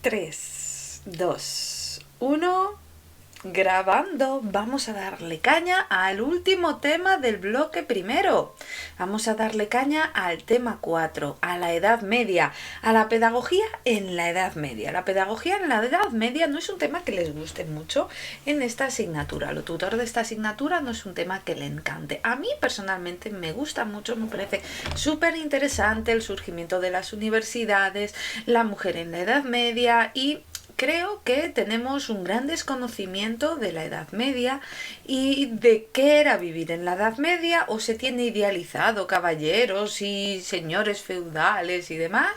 3, 2, 1, grabando. Vamos a darle caña al último tema del bloque primero. Vamos a darle caña al tema 4, a la Edad Media, a la pedagogía en la Edad Media. La pedagogía en la Edad Media no es un tema que les guste mucho en esta asignatura. Lo tutor de esta asignatura no es un tema que le encante. A mí personalmente me gusta mucho, me parece súper interesante el surgimiento de las universidades, la mujer en la Edad Media y creo que tenemos un gran desconocimiento de la Edad Media y de qué era vivir en la Edad Media, o se tiene idealizado caballeros y señores feudales y demás,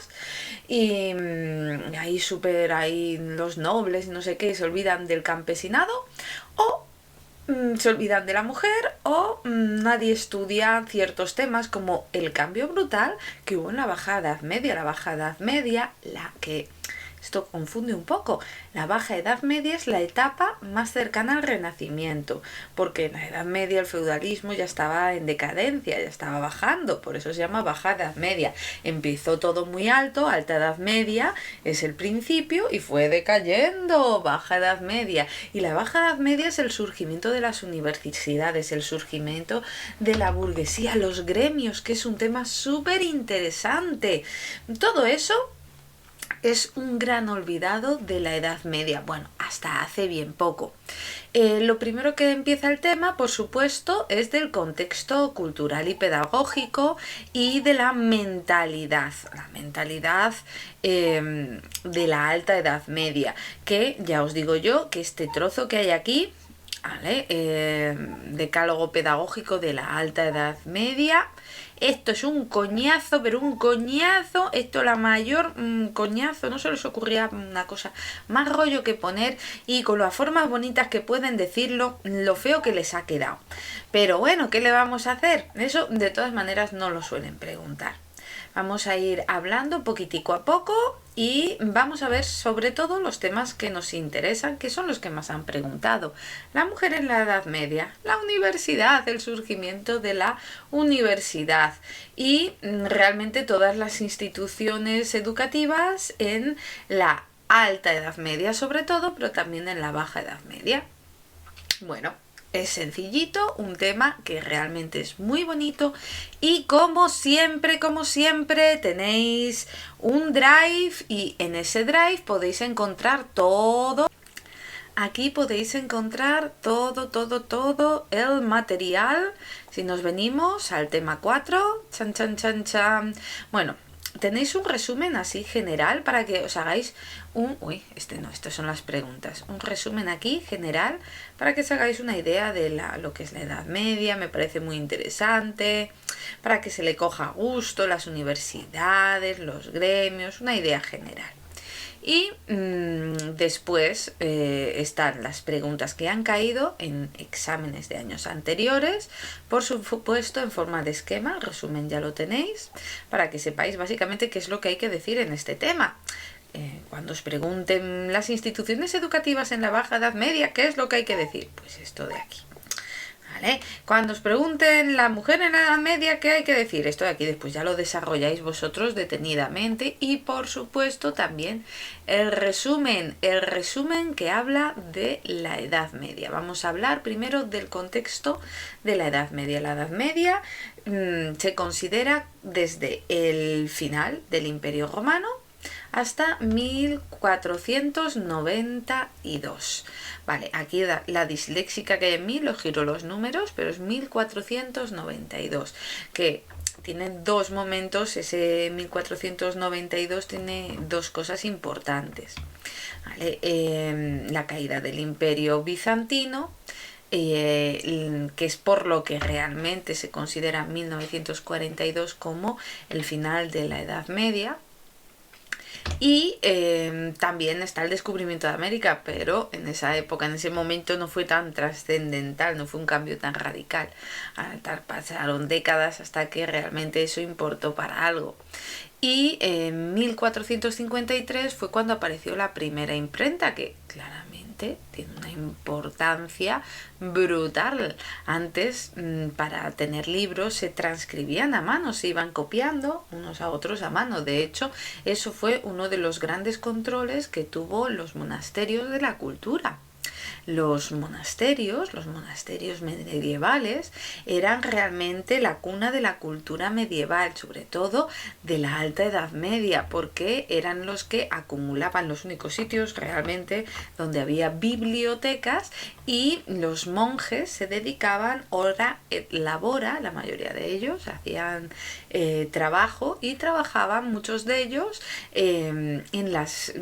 y ahí súper ahí los nobles y no sé qué, se olvidan del campesinado, o se olvidan de la mujer, o nadie estudia ciertos temas como el cambio brutal que hubo en la Baja Edad Media. La Baja Edad Media, la que... Esto confunde un poco. La Baja Edad Media es la etapa más cercana al Renacimiento, porque en la Edad Media el feudalismo ya estaba en decadencia, ya estaba bajando, por eso se llama Baja Edad Media. Empezó todo muy alto, Alta Edad Media es el principio y fue decayendo, Baja Edad Media. Y la Baja Edad Media es el surgimiento de las universidades, el surgimiento de la burguesía, los gremios, que es un tema súper interesante. Todo eso es un gran olvidado de la Edad Media, bueno, hasta hace bien poco. Lo primero que empieza el tema, por supuesto, es del contexto cultural y pedagógico y de la mentalidad de la Alta Edad Media, que ya os digo yo que este trozo que hay aquí, ¿vale? Decálogo pedagógico de la Alta Edad Media. Esto es un coñazo, pero un coñazo. Esto la mayor coñazo. No se les ocurría una cosa más rollo que poner, y con las formas bonitas que pueden decirlo, lo feo que les ha quedado. Pero bueno, ¿qué le vamos a hacer? Eso de todas maneras no lo suelen preguntar. Vamos a ir hablando poquitico a poco y vamos a ver sobre todo los temas que nos interesan, que son los que más han preguntado. La mujer en la Edad Media, la universidad, el surgimiento de la universidad y realmente todas las instituciones educativas en la Alta Edad Media sobre todo, pero también en la Baja Edad Media. Bueno, es sencillito, un tema que realmente es muy bonito, y como siempre tenéis un drive, y en ese drive podéis encontrar todo. Aquí podéis encontrar todo el material. Si nos venimos al tema 4, bueno, tenéis un resumen así general para que os hagáis estas son las preguntas. Un resumen aquí general para que os hagáis una idea de lo que es la Edad Media. Me parece muy interesante, para que se le coja gusto, las universidades, los gremios, una idea general. Y después están las preguntas que han caído en exámenes de años anteriores, por supuesto en forma de esquema. El resumen ya lo tenéis, para que sepáis básicamente qué es lo que hay que decir en este tema. Cuando os pregunten las instituciones educativas en la Baja Edad Media, ¿qué es lo que hay que decir? Pues esto de aquí. ¿Vale? Cuando os pregunten la mujer en la Edad Media, ¿qué hay que decir? Esto de aquí. Después ya lo desarrolláis vosotros detenidamente, y por supuesto también el resumen que habla de la Edad Media. Vamos a hablar primero del contexto de la Edad Media. La Edad Media se considera desde el final del Imperio Romano hasta 1492. Vale, aquí la disléxica que hay en mí lo giro los números, pero es 1492, que tiene dos momentos. Ese 1492 tiene dos cosas importantes, ¿vale? La caída del Imperio Bizantino, que es por lo que realmente se considera 1942 como el final de la Edad Media. Y también está el descubrimiento de América, pero en esa época, en ese momento, no fue tan trascendental, no fue un cambio tan radical. Pasaron décadas hasta que realmente eso importó para algo. Y en 1453 fue cuando apareció la primera imprenta, que claramente realmente tiene una importancia brutal. Antes, para tener libros se transcribían a mano, se iban copiando unos a otros a mano. De hecho, eso fue uno de los grandes controles que tuvo los monasterios de la cultura. Los monasterios medievales, eran realmente la cuna de la cultura medieval, sobre todo de la Alta Edad Media, porque eran los que acumulaban, los únicos sitios realmente donde había bibliotecas, y los monjes se dedicaban ora et labora, la mayoría de ellos hacían trabajo, y trabajaban muchos de ellos en las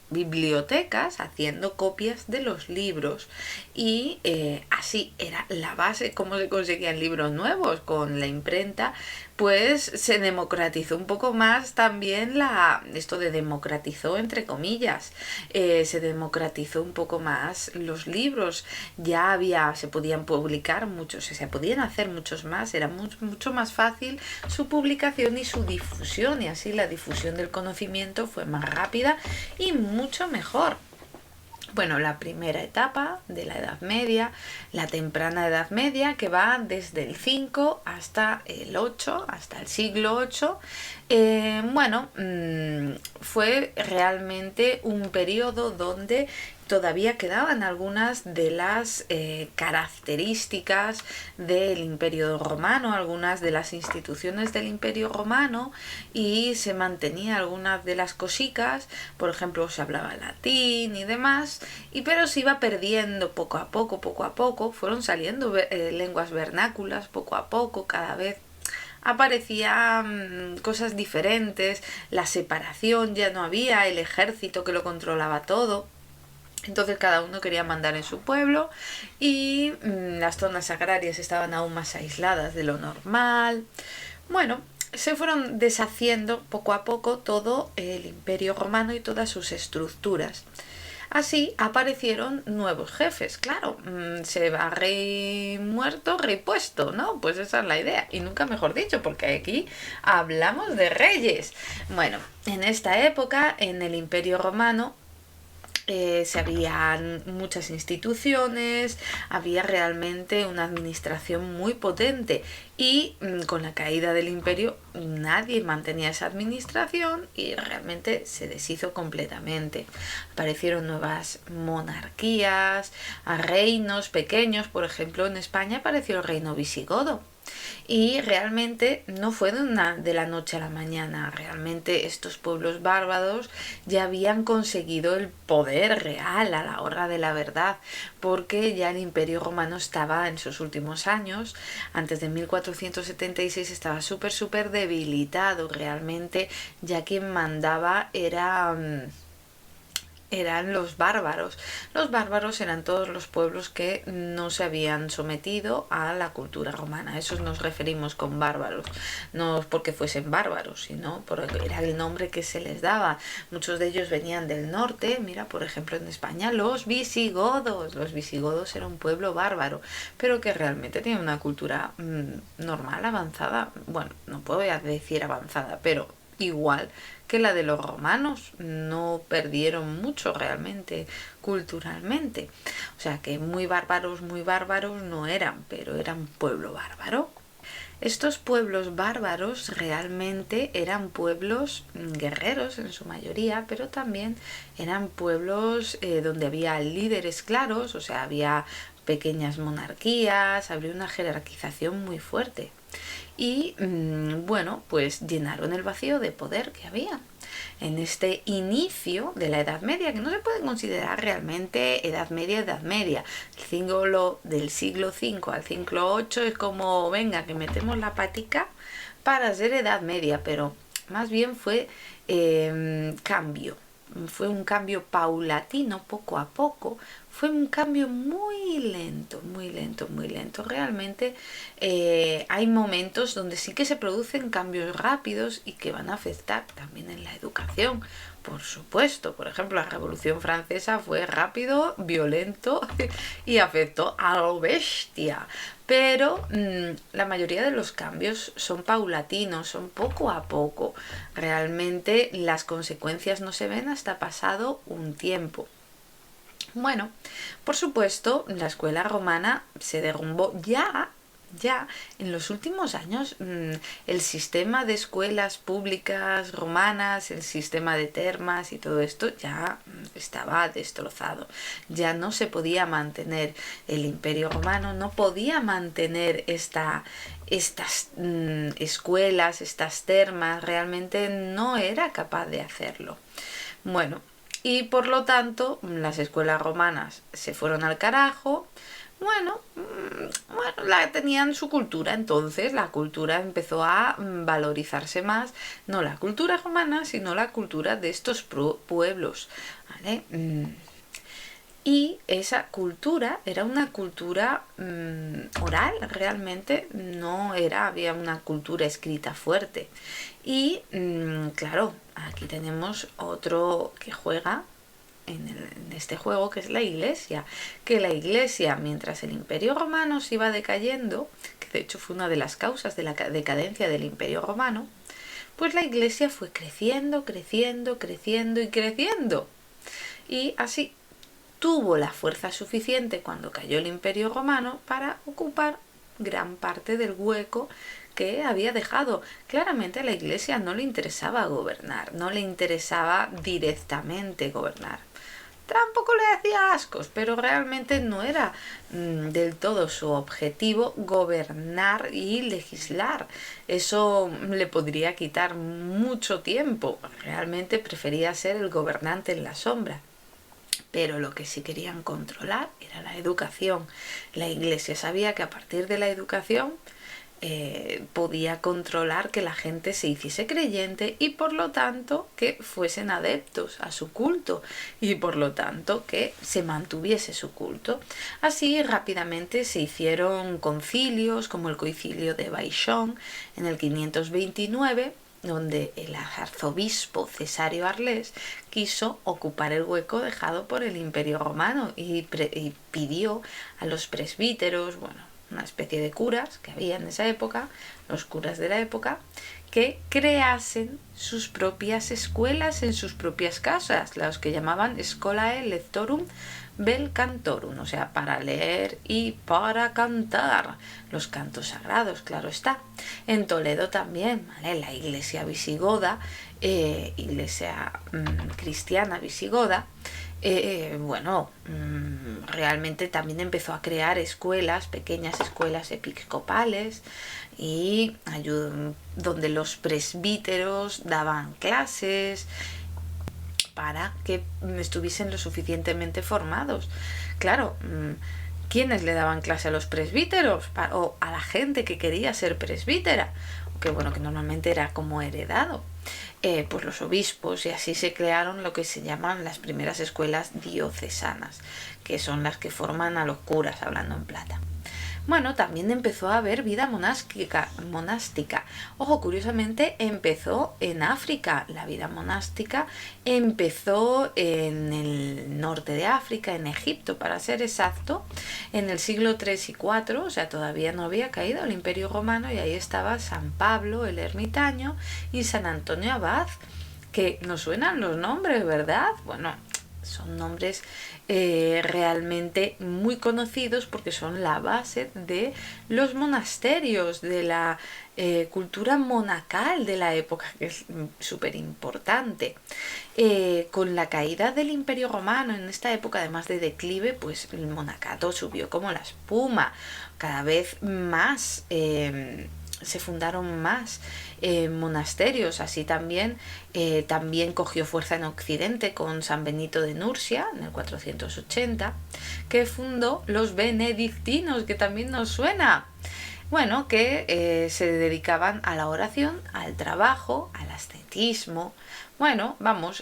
bibliotecas haciendo copias de los libros, y así era la base. ¿Cómo se conseguían libros nuevos? Con la imprenta. Pues se democratizó un poco más también esto de democratizó entre comillas, se democratizó un poco más los libros. Ya se podían publicar muchos, se podían hacer muchos más, era mucho más fácil su publicación y su difusión, y así la difusión del conocimiento fue más rápida y mucho mejor. Bueno, la primera etapa de la Edad Media, la temprana Edad Media, que va desde el 5 hasta el 8, hasta el siglo 8, fue realmente un periodo donde todavía quedaban algunas de las características del Imperio Romano, algunas de las instituciones del Imperio Romano, y se mantenía algunas de las cositas. Por ejemplo, se hablaba latín y demás, pero se iba perdiendo poco a poco, fueron saliendo lenguas vernáculas poco a poco, cada vez aparecían cosas diferentes, la separación ya no había, el ejército que lo controlaba todo. Entonces cada uno quería mandar en su pueblo, y las zonas agrarias estaban aún más aisladas de lo normal. Bueno, se fueron deshaciendo poco a poco todo el Imperio Romano y todas sus estructuras. Así aparecieron nuevos jefes, claro, se va rey muerto, rey puesto, ¿no? Pues esa es la idea, y nunca mejor dicho, porque aquí hablamos de reyes. Bueno, en esta época, en el Imperio Romano, se habían muchas instituciones, había realmente una administración muy potente, y con la caída del imperio nadie mantenía esa administración y realmente se deshizo completamente. Aparecieron nuevas monarquías, reinos pequeños. Por ejemplo, en España apareció el reino visigodo. Y realmente no fue de la noche a la mañana. Realmente estos pueblos bárbaros ya habían conseguido el poder real a la hora de la verdad, porque ya el Imperio Romano estaba en sus últimos años. Antes de 1476 estaba súper debilitado. Realmente ya quien mandaba eran los bárbaros. Los bárbaros eran todos los pueblos que no se habían sometido a la cultura romana. A esos nos referimos con bárbaros, no porque fuesen bárbaros, sino porque era el nombre que se les daba. Muchos de ellos venían del norte. Mira, por ejemplo, en España, los visigodos. Los visigodos era un pueblo bárbaro, pero que realmente tenía una cultura normal, avanzada. Bueno, no puedo decir avanzada, pero igual que la de los romanos. No perdieron mucho realmente culturalmente. O sea que muy bárbaros no eran, pero eran pueblo bárbaro. Estos pueblos bárbaros realmente eran pueblos guerreros en su mayoría, pero también eran pueblos donde había líderes claros, o sea, había pequeñas monarquías, había una jerarquización muy fuerte. Y pues llenaron el vacío de poder que había en este inicio de la Edad Media, que no se puede considerar realmente Edad Media. Del siglo V al siglo VIII es como, venga, que metemos la patica para ser Edad Media, pero más bien fue cambio. Fue un cambio paulatino, poco a poco. Fue un cambio muy lento. Realmente hay momentos donde sí que se producen cambios rápidos y que van a afectar también en la educación. Por supuesto, por ejemplo, la Revolución Francesa fue rápido, violento y afectó a lo bestia. Pero la mayoría de los cambios son paulatinos, son poco a poco. Realmente las consecuencias no se ven hasta pasado un tiempo. Bueno, por supuesto, la escuela romana se derrumbó ya en los últimos años. El sistema de escuelas públicas romanas, el sistema de termas y todo esto ya estaba destrozado. Ya no se podía mantener el Imperio Romano, no podía mantener estas escuelas, estas termas, realmente no era capaz de hacerlo. Bueno, y por lo tanto las escuelas romanas se fueron al carajo. Bueno, tenían su cultura, entonces la cultura empezó a valorizarse más, no la cultura romana, sino la cultura de estos pueblos, ¿vale? Y esa cultura era una cultura oral, realmente no había una cultura escrita fuerte. Y claro, aquí tenemos otro que juega en este juego, que es la Iglesia. Que la Iglesia, mientras el Imperio Romano se iba decayendo, que de hecho fue una de las causas de la decadencia del Imperio Romano, pues la Iglesia fue creciendo, creciendo, creciendo y creciendo. Y así tuvo la fuerza suficiente cuando cayó el Imperio Romano para ocupar gran parte del hueco que había dejado. Claramente a la Iglesia no le interesaba gobernar, no le interesaba directamente gobernar. Tampoco le hacía ascos, pero realmente no era del todo su objetivo gobernar y legislar. Eso le podría quitar mucho tiempo. Realmente prefería ser el gobernante en la sombra. Pero lo que sí querían controlar era la educación. La Iglesia sabía que a partir de la educación podía controlar que la gente se hiciese creyente y por lo tanto que fuesen adeptos a su culto y por lo tanto que se mantuviese su culto. Así rápidamente se hicieron concilios como el concilio de Baixón en el 529, donde el arzobispo Cesario Arles quiso ocupar el hueco dejado por el Imperio Romano y pidió a los presbíteros, una especie de curas que había en esa época, los curas de la época, que creasen sus propias escuelas en sus propias casas, los que llamaban Scholae Lectorum Vel Cantorum, o sea, para leer y para cantar, los cantos sagrados, claro está. En Toledo también, ¿vale? La iglesia visigoda, iglesia cristiana visigoda, realmente también empezó a crear escuelas, pequeñas escuelas episcopales y donde los presbíteros daban clases para que estuviesen lo suficientemente formados. Claro, ¿quiénes le daban clase a los presbíteros? O a la gente que quería ser presbítera, que normalmente era como heredado. Pues los obispos, y así se crearon lo que se llaman las primeras escuelas diocesanas, que son las que forman a los curas, hablando en plata. Bueno, también empezó a haber vida monástica. Ojo, curiosamente empezó en África. La vida monástica empezó en el norte de África, en Egipto, para ser exacto, en el siglo III y IV, o sea, todavía no había caído el Imperio Romano y ahí estaba San Pablo el ermitaño y San Antonio Abad, que nos suenan los nombres, ¿verdad? Bueno, son nombres realmente muy conocidos porque son la base de los monasterios, de la cultura monacal de la época, que es súper importante. Con la caída del Imperio Romano en esta época, además de declive, pues el monacato subió como la espuma, cada vez más. Se fundaron más monasterios, así también cogió fuerza en Occidente con San Benito de Nursia en el 480, que fundó los benedictinos, que también nos suena. Bueno, que se dedicaban a la oración, al trabajo, al ascetismo.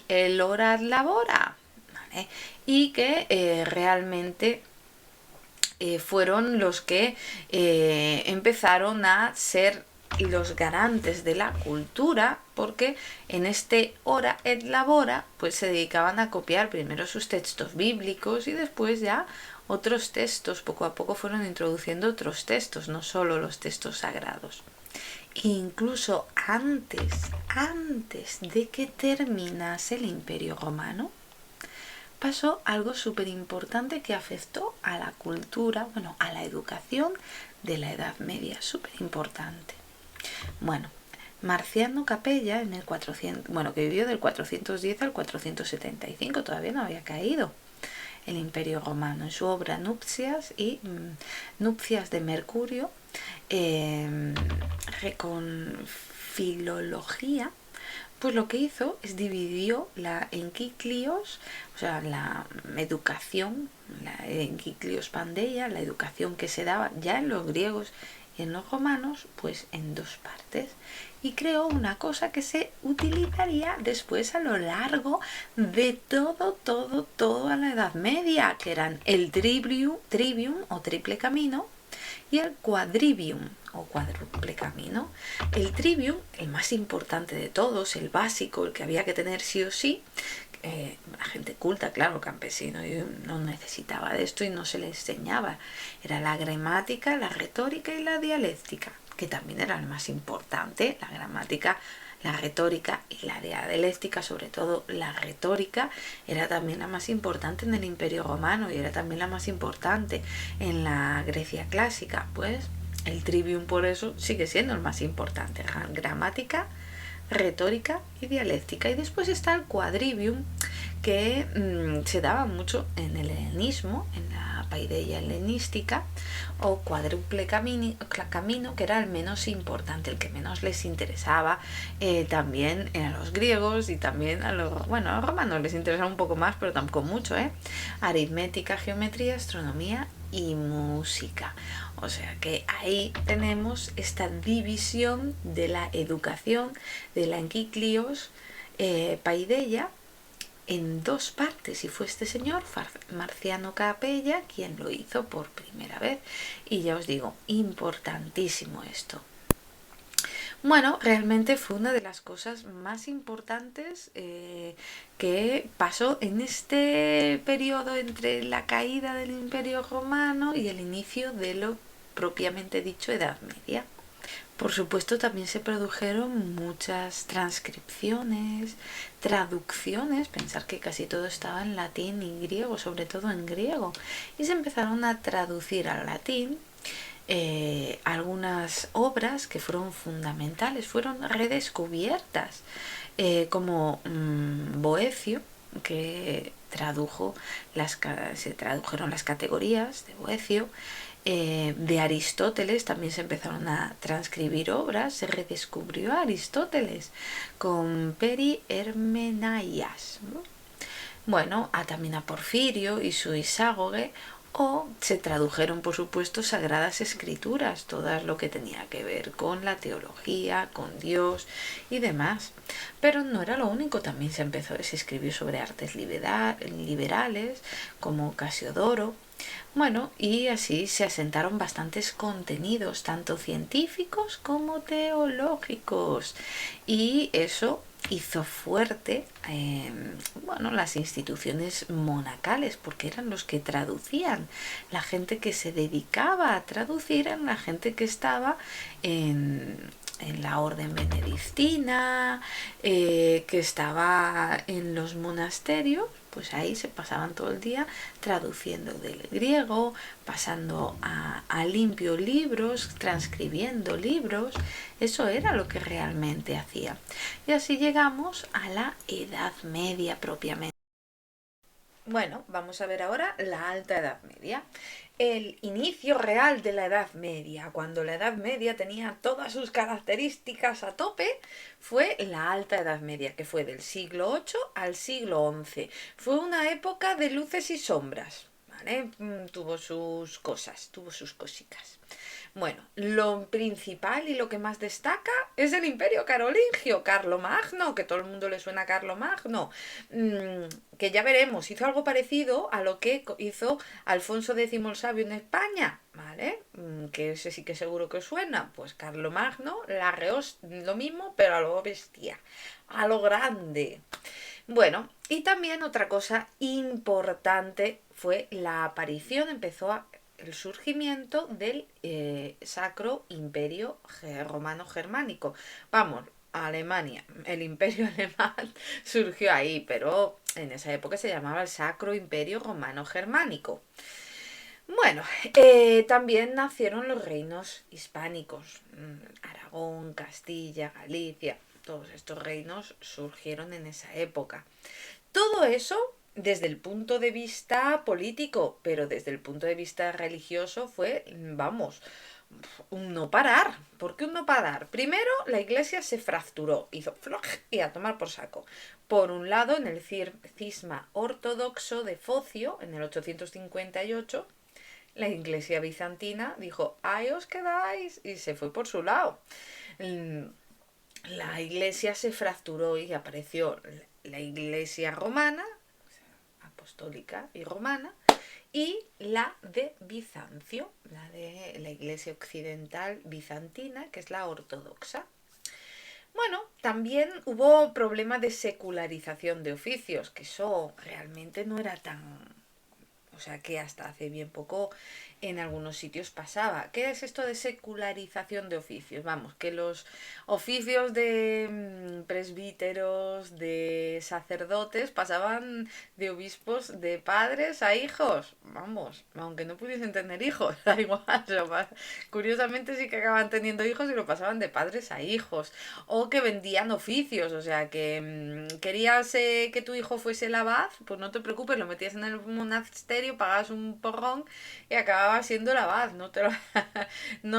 El orar labora, ¿vale? Y que realmente fueron los que empezaron a ser los garantes de la cultura, porque en este ora et labora pues se dedicaban a copiar primero sus textos bíblicos y después ya otros textos. Poco a poco fueron introduciendo otros textos, no solo los textos sagrados. Incluso antes de que terminase el Imperio Romano, pasó algo súper importante que afectó a la cultura, bueno, a la educación de la Edad Media, súper importante. Bueno, Marciano Capella, en el 400, bueno, que vivió del 410 al 475, todavía no había caído el Imperio Romano, en su obra Nupcias y Nupcias de Mercurio, con filología, pues lo que hizo es dividió la enkiklios, o sea, la educación, la enkiklios pandeia, la educación que se daba ya en los griegos y en los romanos, pues en dos partes. Y creó una cosa que se utilizaría después a lo largo de toda la Edad Media, que eran el trivium o triple camino, y el quadrivium o cuádruple camino. El trivium, el más importante de todos, el básico, el que había que tener sí o sí, la gente culta, claro, campesino, no necesitaba de esto y no se le enseñaba. Era la gramática, la retórica y la dialéctica, que también era el más importante. La gramática, la retórica y la dialéctica, sobre todo la retórica, era también la más importante en el Imperio Romano y era también la más importante en la Grecia clásica. Pues el trivium por eso sigue siendo el más importante. Gramática, retórica y dialéctica. Y después está el quadrivium, que se daba mucho en el helenismo, en la paideia helenística, o cuádruple camino, que era el menos importante, el que menos les interesaba, también a los griegos y también a los romanos les interesaba un poco más, pero tampoco mucho, aritmética, geometría, astronomía y música. O sea que ahí tenemos esta división de la educación de la enkiklios paideia en dos partes, y fue este señor Marciano Capella quien lo hizo por primera vez. Y ya os digo, importantísimo esto. Bueno, realmente fue una de las cosas más importantes que pasó en este periodo entre la caída del Imperio Romano y el inicio de lo propiamente dicho Edad Media. Por supuesto, también se produjeron muchas transcripciones, traducciones, pensar que casi todo estaba en latín y griego, sobre todo en griego, y se empezaron a traducir al latín. Algunas obras que fueron fundamentales fueron redescubiertas, como Boecio, que se tradujeron las categorías de Boecio. De Aristóteles también se empezaron a transcribir obras, se redescubrió a Aristóteles con Peri Hermenaias, ¿no? Bueno, también a Porfirio y su Iságoge, o se tradujeron, por supuesto, sagradas escrituras, todo lo que tenía que ver con la teología, con Dios y demás. Pero no era lo único, también se escribió sobre artes liberales, como Casiodoro. Bueno, y así se asentaron bastantes contenidos, tanto científicos como teológicos, y eso hizo fuerte las instituciones monacales, porque eran los que traducían. La gente que se dedicaba a traducir era la gente que estaba en la orden benedictina, que estaba en los monasterios. Pues ahí se pasaban todo el día traduciendo del griego, pasando a limpio libros, transcribiendo libros. Eso era lo que realmente hacía. Y así llegamos a la Edad Media propiamente. Bueno, vamos a ver ahora la Alta Edad Media. El inicio real de la Edad Media, cuando la Edad Media tenía todas sus características a tope, fue la Alta Edad Media, que fue del siglo VIII al siglo XI. Fue una época de luces y sombras, ¿vale? Tuvo sus cosas, tuvo sus cositas. Bueno, lo principal y lo que más destaca es el Imperio Carolingio, Carlomagno, que todo el mundo le suena a Carlomagno, que ya veremos, hizo algo parecido a lo que hizo Alfonso X el Sabio en España, ¿vale? Que ese sí que seguro que os suena. Pues Carlomagno la reó lo mismo, pero a lo bestia, a lo grande. Bueno, y también otra cosa importante fue la aparición, el surgimiento del Sacro Imperio Romano Germánico. Vamos, Alemania. El imperio alemán surgió ahí, pero en esa época se llamaba el Sacro Imperio Romano Germánico. Bueno, también nacieron los reinos hispánicos, Aragón, Castilla, Galicia, todos estos reinos surgieron en esa época. Todo eso desde el punto de vista político, pero desde el punto de vista religioso fue, vamos, un no parar. ¿Por qué un no parar? Primero, la iglesia se fracturó, hizo floj y a tomar por saco. Por un lado, en el cisma ortodoxo de Focio, en el 858, la iglesia bizantina dijo, ahí os quedáis, y se fue por su lado. La iglesia se fracturó y apareció la iglesia romana, apostólica y romana, y la de Bizancio, la de la iglesia occidental bizantina, que es la ortodoxa. Bueno, también hubo problemas de secularización de oficios, que eso realmente no era tan... O sea que hasta hace bien poco en algunos sitios pasaba. ¿Qué es esto de secularización de oficios? Vamos, que los oficios de presbíteros, de sacerdotes, pasaban de obispos de padres a hijos. Vamos, aunque no pudiesen tener hijos, da igual. Curiosamente sí que acaban teniendo hijos y lo pasaban de padres a hijos. O que vendían oficios, o sea que querías que tu hijo fuese el abad, pues no te preocupes, lo metías en el monasterio, pagabas un porrón y acababa siendo el abad, no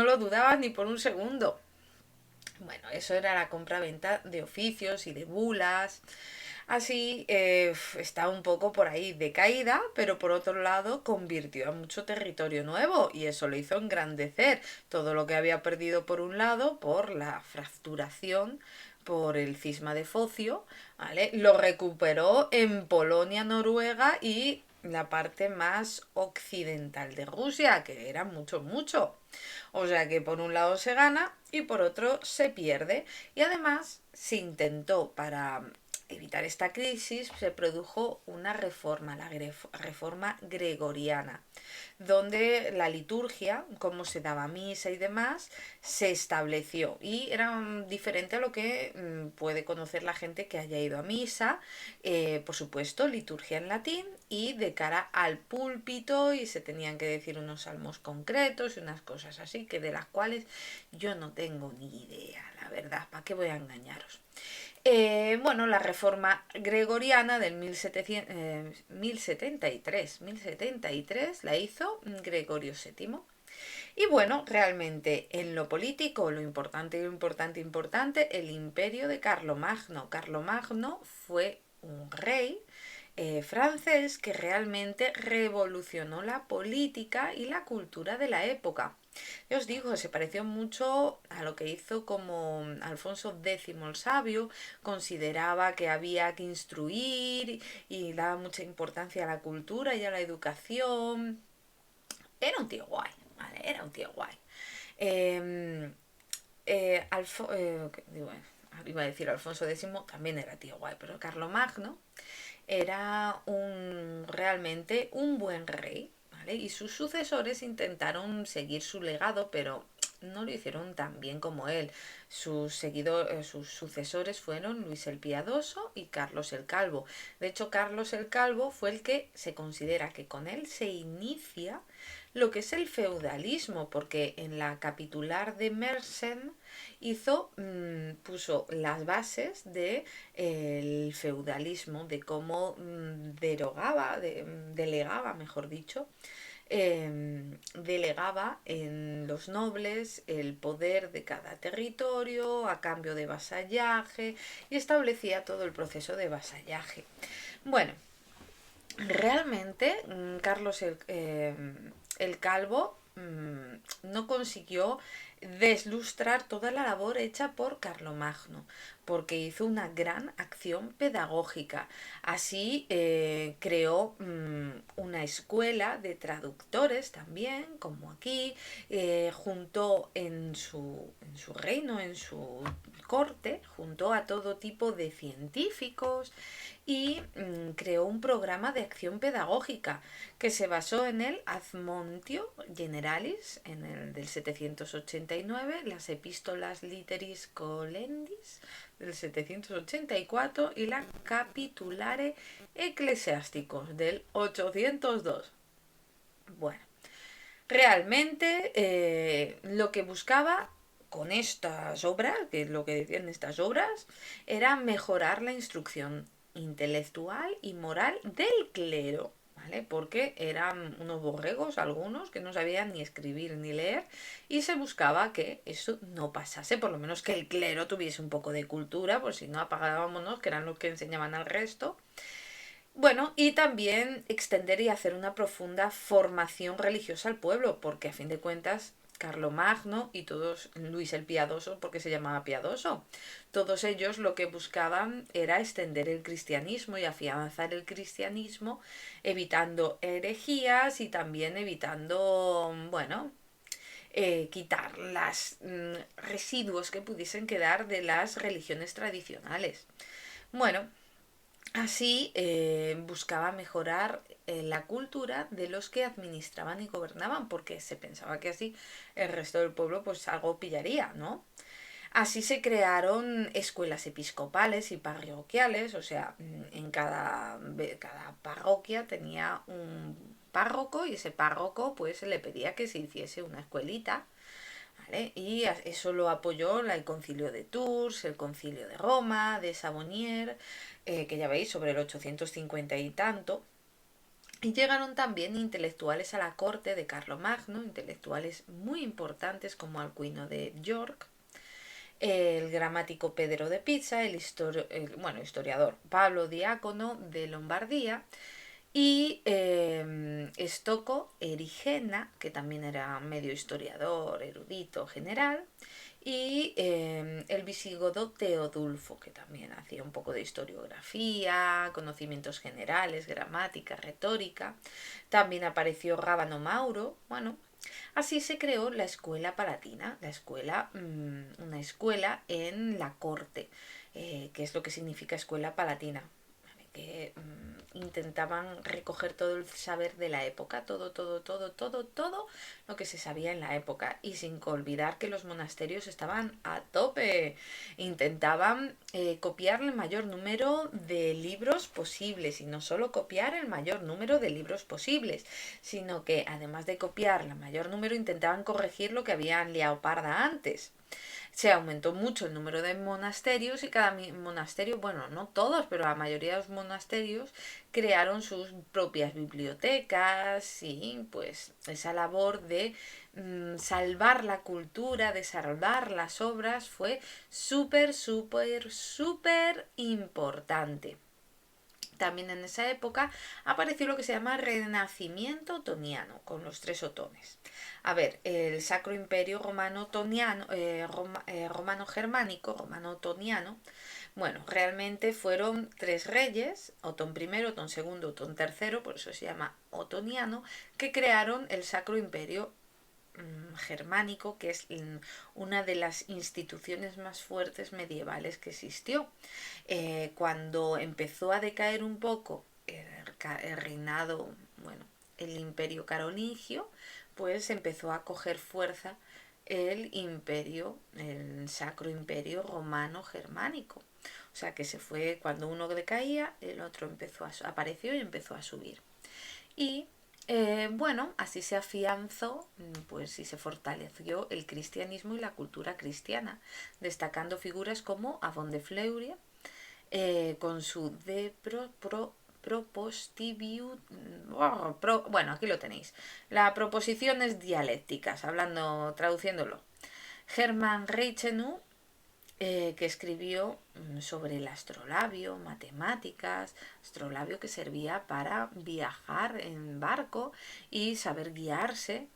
lo dudabas ni por un segundo. Bueno, eso era la compra-venta de oficios y de bulas. Así está un poco por ahí de caída, pero por otro lado convirtió a mucho territorio nuevo y eso lo hizo engrandecer todo lo que había perdido por un lado por la fracturación, por el cisma de Focio, ¿vale? Lo recuperó en Polonia, Noruega y la parte más occidental de Rusia, que era mucho, mucho. O sea que por un lado se gana y por otro se pierde. Y además se intentó, para evitar esta crisis, se produjo una reforma, la reforma gregoriana, donde la liturgia, cómo se daba misa y demás, se estableció y era diferente a lo que puede conocer la gente que haya ido a misa, por supuesto, liturgia en latín y de cara al púlpito y se tenían que decir unos salmos concretos y unas cosas así que de las cuales yo no tengo ni idea, la verdad, ¿para qué voy a engañaros? Bueno, la reforma gregoriana del 1073 la hizo Gregorio VII. Y bueno, realmente en lo político, lo importante, el imperio de Carlomagno. Carlomagno fue un rey francés que realmente revolucionó la política y la cultura de la época. Ya os digo, se pareció mucho a lo que hizo como Alfonso X el Sabio, consideraba que había que instruir y daba mucha importancia a la cultura y a la educación. Era un tío guay, ¿vale? Era un tío guay. Eh, iba a decir Alfonso X, también era tío guay, pero Carlomagno era realmente un buen rey, ¿vale? Y sus sucesores intentaron seguir su legado, pero no lo hicieron tan bien como él. Sus sucesores fueron Luis el Piadoso y Carlos el Calvo. De hecho, Carlos el Calvo fue el que se considera que con él se inicia lo que es el feudalismo, porque en la capitular de Mersenne puso las bases del feudalismo, de cómo delegaba, mejor dicho, delegaba en los nobles el poder de cada territorio a cambio de vasallaje y establecía todo el proceso de vasallaje. Bueno, realmente Carlos el Calvo no consiguió deslustrar toda la labor hecha por Carlomagno, porque hizo una gran acción pedagógica. Así creó una escuela de traductores también, como aquí, juntó en su reino, en su corte, juntó a todo tipo de científicos y creó un programa de acción pedagógica que se basó en el Ad Montio Generalis, en el del 780 789, las Epístolas Literis Colendis del 784 y la Capitulare Ecclesiasticos del 802. Bueno, realmente lo que buscaba con estas obras, que es lo que decían estas obras, era mejorar la instrucción intelectual y moral del clero, ¿vale? Porque eran unos borregos algunos que no sabían ni escribir ni leer y se buscaba que eso no pasase, por lo menos que el clero tuviese un poco de cultura, por si no apagábamos, que eran los que enseñaban al resto. Bueno, y también extender y hacer una profunda formación religiosa al pueblo, porque a fin de cuentas Carlomagno y todos, Luis el Piadoso, porque se llamaba Piadoso, todos ellos lo que buscaban era extender el cristianismo y afianzar el cristianismo, evitando herejías y también evitando, bueno, quitar los residuos que pudiesen quedar de las religiones tradicionales. Bueno, así buscaba mejorar la cultura de los que administraban y gobernaban, porque se pensaba que así el resto del pueblo pues algo pillaría, ¿no? Así se crearon escuelas episcopales y parroquiales, o sea, en cada parroquia tenía un párroco y ese párroco pues se le pedía que se hiciese una escuelita. ¿Vale? Y eso lo apoyó el concilio de Tours, el concilio de Roma, de Savonier, que ya veis, sobre el 850 y tanto. Y llegaron también intelectuales a la corte de Carlomagno, intelectuales muy importantes como Alcuino de York, el gramático Pedro de Pisa, historiador Pablo Diácono de Lombardía, y Estoco Erigena, que también era medio historiador, erudito, general, y el visigodo Teodulfo, que también hacía un poco de historiografía, conocimientos generales, gramática, retórica. También apareció Rábano Mauro. Bueno, así se creó la escuela palatina, una escuela en la corte, que es lo que significa escuela palatina, que intentaban recoger todo el saber de la época, todo lo que se sabía en la época, y sin olvidar que los monasterios estaban a tope. Intentaban copiar el mayor número de libros posibles, y no solo copiar el mayor número de libros posibles, sino que además de copiar el mayor número intentaban corregir lo que habían liado parda antes. Se aumentó mucho el número de monasterios y cada monasterio, bueno, no todos, pero la mayoría de los monasterios crearon sus propias bibliotecas y pues esa labor de salvar la cultura, de salvar las obras fue súper importante. También en esa época apareció lo que se llama Renacimiento Otoniano, con los tres otones. A ver, el Sacro Imperio Romano-Germánico, Romano-Otoniano, bueno, realmente fueron tres reyes, Otón I, Otón II, Otón III, por eso se llama Otoniano, que crearon el Sacro Imperio germánico, que es una de las instituciones más fuertes medievales que existió. Cuando empezó a decaer un poco el reinado, bueno, el imperio carolingio, pues empezó a coger fuerza el Sacro Imperio Romano Germánico. O sea que se fue, cuando uno decaía, el otro apareció y empezó a subir. Y bueno, así se afianzó pues, y se fortaleció el cristianismo y la cultura cristiana, destacando figuras como Avon de Fleury, con su bueno, aquí lo tenéis. Las proposiciones dialécticas, traduciéndolo. Hermann Reichenau, que escribió sobre el astrolabio, matemáticas, astrolabio que servía para viajar en barco y saber guiarse.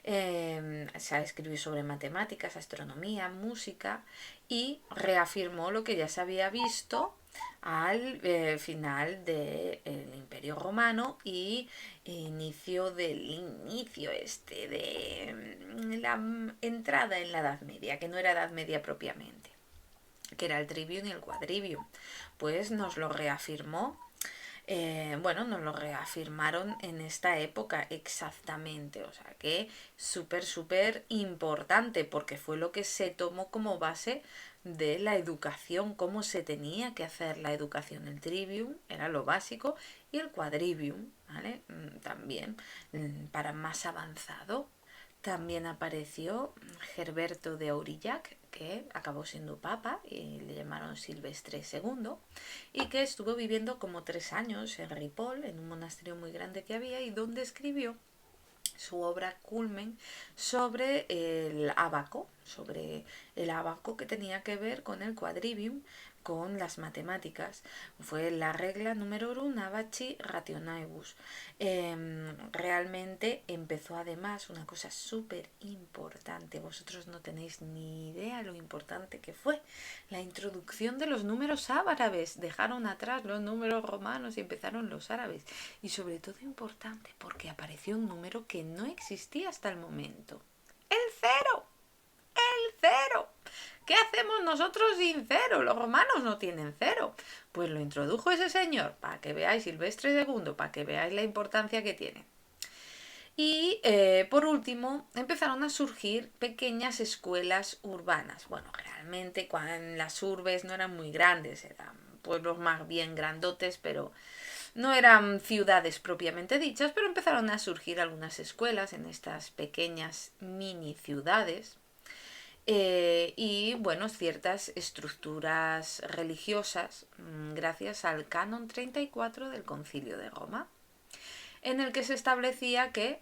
Se escribió sobre matemáticas, astronomía, música, y reafirmó lo que ya se había visto al final del Imperio Romano y inicio de la entrada en la Edad Media, que no era Edad Media propiamente, que era el trivium y el quadrivium. Pues nos lo reafirmó Bueno, nos lo reafirmaron en esta época exactamente, o sea que súper, súper importante porque fue lo que se tomó como base de la educación, cómo se tenía que hacer la educación. El trivium era lo básico y el quadrivium, ¿vale? También para más avanzado. También apareció Gerberto de Aurillac, que acabó siendo papa y le llamaron Silvestre II, y que estuvo viviendo como 3 años en Ripoll, en un monasterio muy grande que había, y donde escribió su obra culmen sobre el abaco que tenía que ver con el quadrivium, con las matemáticas. Fue la regla número 1 Abaci Rationaibus. Realmente empezó además una cosa súper importante. Vosotros no tenéis ni idea lo importante que fue la introducción de los números árabes. Dejaron atrás los números romanos y empezaron los árabes. Y sobre todo importante porque apareció un número que no existía hasta el momento. El cero. El cero. ¿Qué hacemos nosotros sin cero? Los romanos no tienen cero. Pues lo introdujo ese señor, para que veáis, Silvestre II, para que veáis la importancia que tiene. Y por último, empezaron a surgir pequeñas escuelas urbanas. Bueno, realmente las urbes no eran muy grandes, eran pueblos más bien grandotes, pero no eran ciudades propiamente dichas, pero empezaron a surgir algunas escuelas en estas pequeñas mini ciudades. Y bueno, ciertas estructuras religiosas gracias al Canon 34 del Concilio de Roma, en el que se establecía que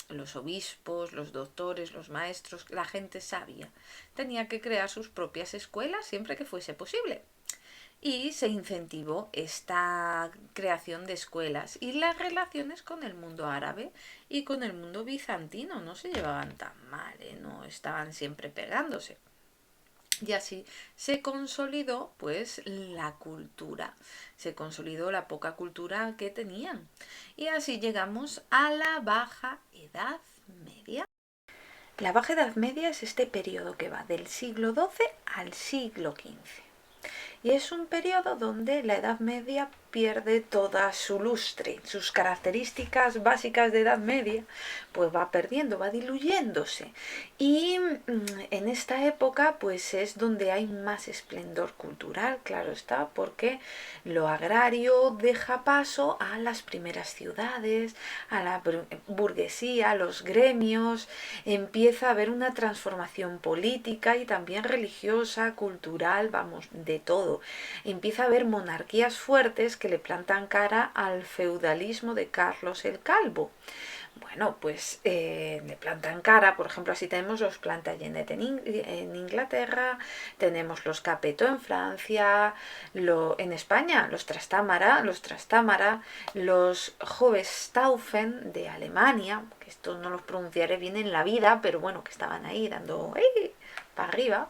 los obispos, los doctores, los maestros, la gente sabia, tenía que crear sus propias escuelas siempre que fuese posible. Y se incentivó esta creación de escuelas y las relaciones con el mundo árabe y con el mundo bizantino no se llevaban tan mal, no estaban siempre pegándose. Y así se consolidó pues la cultura, se consolidó la poca cultura que tenían. Y así llegamos a la Baja Edad Media. La Baja Edad Media es este periodo que va del siglo XII al siglo XV. Y es un periodo donde la Edad Media pierde toda su lustre, sus características básicas de Edad Media, pues va perdiendo, va diluyéndose. Y en esta época pues es donde hay más esplendor cultural, claro está, porque lo agrario deja paso a las primeras ciudades, a la burguesía, a los gremios, empieza a haber una transformación política y también religiosa, cultural, vamos, de todo. Empieza a haber monarquías fuertes que le plantan cara al feudalismo de Carlos el Calvo. Bueno, pues le plantan cara, por ejemplo, así tenemos los Plantagenet en Inglaterra, tenemos los Capeto en Francia, en España los Trastámara, los Hohenstaufen de Alemania, que esto no los pronunciaré bien en la vida, pero bueno, que estaban ahí dando para arriba.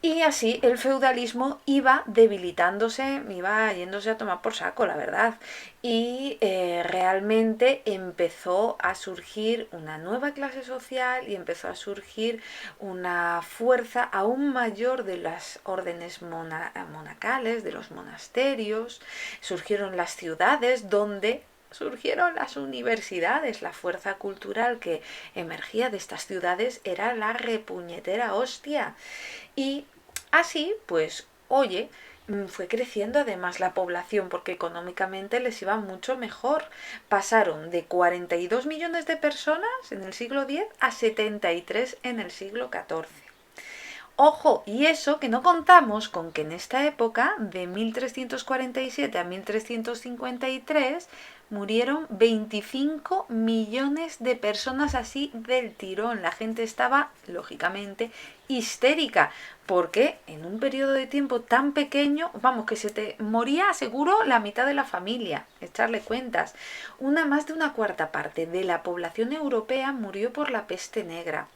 Y así el feudalismo iba debilitándose, iba yéndose a tomar por saco, la verdad. Y realmente empezó a surgir una nueva clase social y empezó a surgir una fuerza aún mayor de las órdenes monacales, de los monasterios. Surgieron las ciudades donde surgieron las universidades. La fuerza cultural que emergía de estas ciudades era la repuñetera hostia. Y así, pues, oye, fue creciendo además la población porque económicamente les iba mucho mejor. Pasaron de 42 millones de personas en el siglo X a 73 en el siglo XIV. Ojo, y eso que no contamos con que en esta época, de 1347 a 1353, murieron 25 millones de personas así del tirón. La gente estaba, lógicamente, histérica, porque en un periodo de tiempo tan pequeño, vamos, que se te moría seguro la mitad de la familia, echarle cuentas. Más de una cuarta parte de la población europea murió por la peste negra.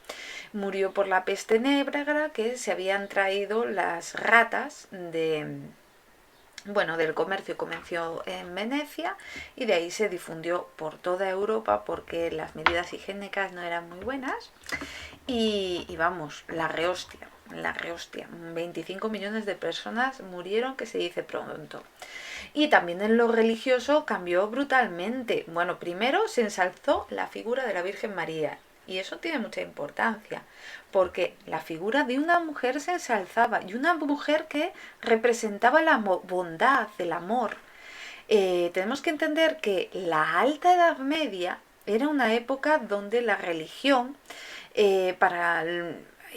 Murió por la peste negra que se habían traído las ratas del comercio. Comenzó en Venecia y de ahí se difundió por toda Europa porque las medidas higiénicas no eran muy buenas y vamos, la rehostia. la rehostia. 25 millones de personas murieron, que se dice pronto. Y también en lo religioso cambió brutalmente. Bueno, primero se ensalzó la figura de la Virgen María. Y eso tiene mucha importancia, porque la figura de una mujer se ensalzaba, y una mujer que representaba la bondad, el amor. Tenemos que entender que la Alta Edad Media era una época donde la religión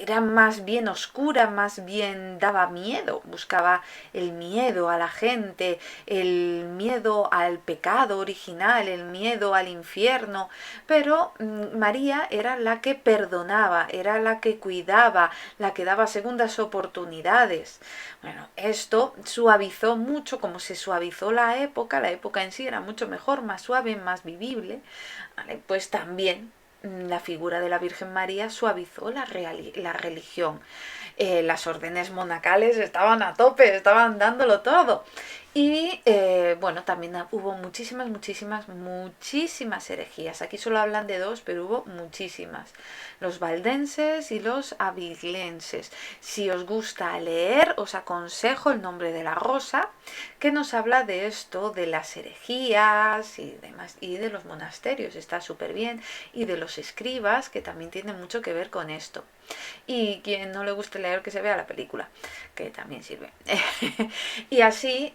era más bien oscura, más bien daba miedo, buscaba el miedo a la gente, el miedo al pecado original, el miedo al infierno, pero María era la que perdonaba, era la que cuidaba, la que daba segundas oportunidades. Bueno, esto suavizó mucho, como se suavizó la época en sí era mucho mejor, más suave, más vivible, ¿vale? Pues también la figura de la Virgen María suavizó la religión. Las órdenes monacales estaban a tope, estaban dándolo todo. Y bueno, también hubo muchísimas herejías. Aquí solo hablan de dos, pero hubo muchísimas. Los valdenses y los avilenses. Si os gusta leer, os aconsejo El nombre de la rosa, que nos habla de esto, de las herejías y demás, y de los monasterios, está súper bien, y de los escribas, que también tienen mucho que ver con esto. Y quien no le guste leer, que se vea la película, que también sirve. Y así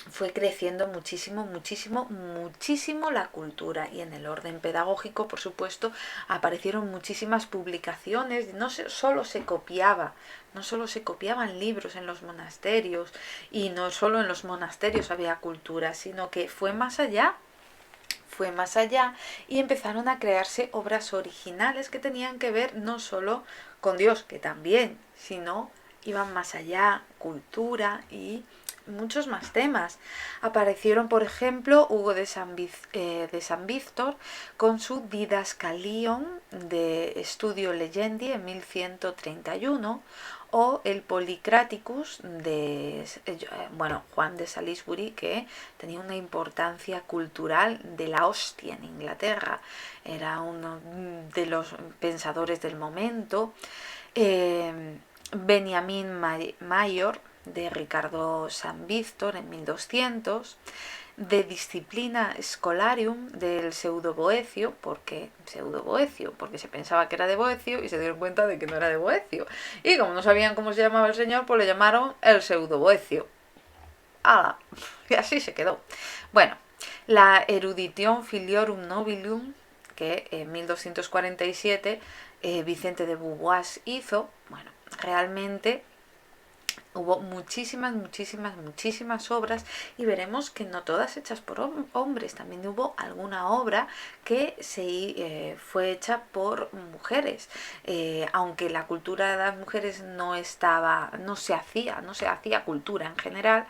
fue creciendo muchísimo la cultura, y en el orden pedagógico, por supuesto, aparecieron muchísimas publicaciones. No solo se copiaba, no solo se copiaban libros en los monasterios, y no solo en los monasterios había cultura, sino que fue más allá, y empezaron a crearse obras originales que tenían que ver no solo con Dios, que también, sino iban más allá, cultura y muchos más temas. Aparecieron, por ejemplo, Hugo de San Víctor con su Didascalion de Studio Legendi en 1131, o el Polycraticus de Juan de Salisbury, que tenía una importancia cultural de la hostia en Inglaterra, era uno de los pensadores del momento. Benjamin Mayor de Ricardo San Víctor en 1200, de Disciplina Scholarium del Pseudo Boecio, porque se pensaba que era de Boecio y se dieron cuenta de que no era de Boecio, y como no sabían cómo se llamaba el señor, pues le llamaron el Pseudo Boecio. ¡Hala! Y así se quedó. Bueno, la Erudition Filiorum Nobilium, que en 1247 Vicente de Beauvois hizo. Bueno, realmente hubo muchísimas obras, y veremos que no todas hechas por hombres, también hubo alguna obra que fue hecha por mujeres, aunque la cultura de las mujeres no se hacía cultura en general,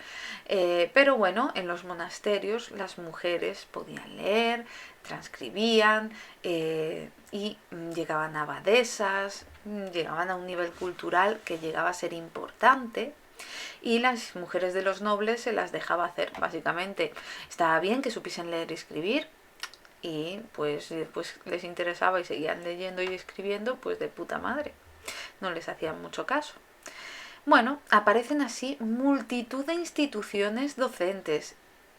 pero bueno, en los monasterios las mujeres podían leer, transcribían, y llegaban a abadesas, llegaban a un nivel cultural que llegaba a ser importante, y las mujeres de los nobles se las dejaba hacer. Básicamente estaba bien que supiesen leer y escribir, y pues después les interesaba y seguían leyendo y escribiendo, pues de puta madre, no les hacían mucho caso. Bueno, aparecen así multitud de instituciones docentes.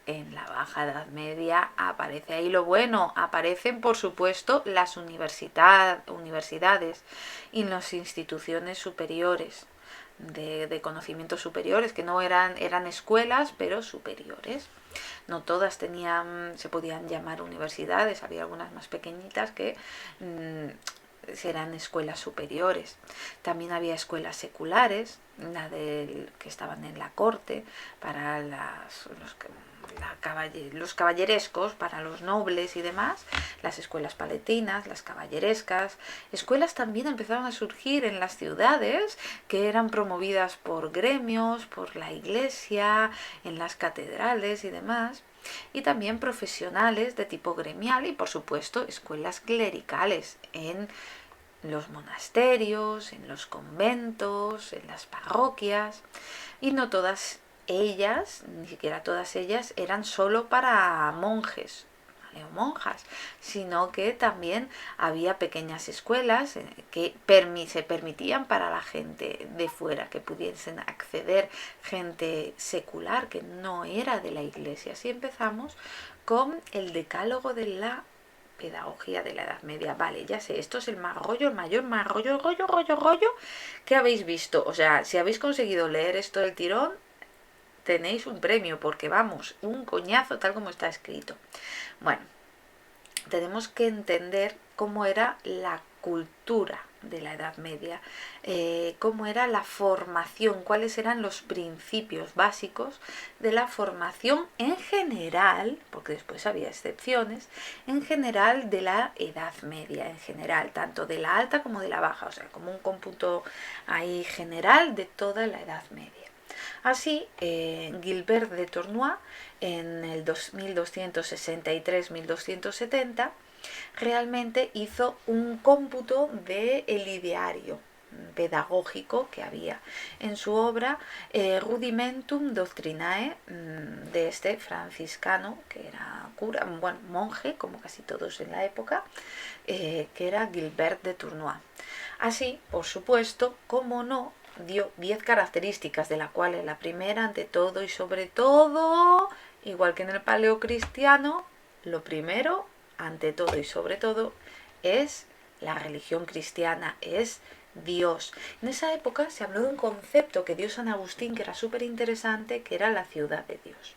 En la Baja Edad Media aparece ahí lo bueno, aparecen por supuesto las universidades y las instituciones superiores de conocimientos superiores, que no eran escuelas, pero superiores. No todas se podían llamar universidades, había algunas más pequeñitas que eran escuelas superiores. También había escuelas seculares, que estaban en la corte, para los caballerescos, para los nobles y demás, las escuelas palatinas, las caballerescas. Escuelas también empezaron a surgir en las ciudades, que eran promovidas por gremios, por la iglesia, en las catedrales y demás. Y también profesionales de tipo gremial, y por supuesto escuelas clericales en los monasterios, en los conventos, en las parroquias. Y no todas ellas, ni siquiera todas ellas, eran solo para monjes, ¿vale? O monjas, sino que también había pequeñas escuelas que se permitían para la gente de fuera, que pudiesen acceder gente secular que no era de la iglesia. Así empezamos con el decálogo de la pedagogía de la Edad Media. Vale, ya sé, esto es el más rollo, el mayor más rollo que habéis visto. O sea, si habéis conseguido leer esto del tirón, tenéis un premio, porque vamos, un coñazo tal como está escrito. Bueno, tenemos que entender cómo era la cultura de la Edad Media, cómo era la formación, cuáles eran los principios básicos de la formación en general, porque después había excepciones, en general de la Edad Media, en general, tanto de la alta como de la baja, o sea, como un cómputo ahí general de toda la Edad Media. Así, Gilbert de Tournois, en el 1263-1270, realmente hizo un cómputo del ideario pedagógico que había en su obra Rudimentum Doctrinae, de este franciscano que era cura, bueno, monje como casi todos en la época, que era Gilbert de Tournois. Así, por supuesto, como no, dio 10 características, de las cuales la primera, ante todo y sobre todo, igual que en el paleocristiano, lo primero, ante todo y sobre todo, es la religión cristiana, es Dios. En esa época se habló de un concepto que dio San Agustín, que era súper interesante, que era la ciudad de Dios.